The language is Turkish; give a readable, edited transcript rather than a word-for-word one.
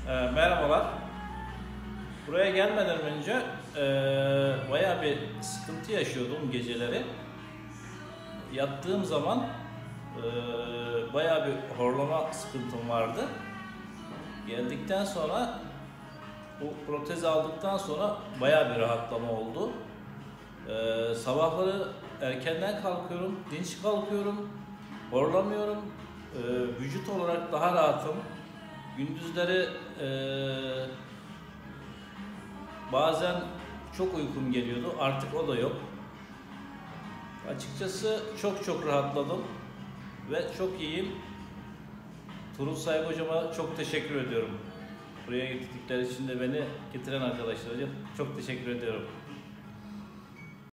Merhabalar. Buraya gelmeden önce bayağı bir sıkıntı yaşıyordum geceleri. Yattığım zaman bayağı bir horlama sıkıntım vardı. Geldikten sonra bu protezi aldıktan sonra bayağı bir rahatlama oldu. Sabahları erkenden kalkıyorum, dinç kalkıyorum, horlamıyorum. Vücut olarak daha rahatım. Gündüzleri bazen çok uykum geliyordu. Artık o da yok. Açıkçası çok rahatladım ve çok iyiyim. Tuğrul Sayıp hocama çok teşekkür ediyorum. Buraya getirdikleri için de beni getiren arkadaşlara çok teşekkür ediyorum.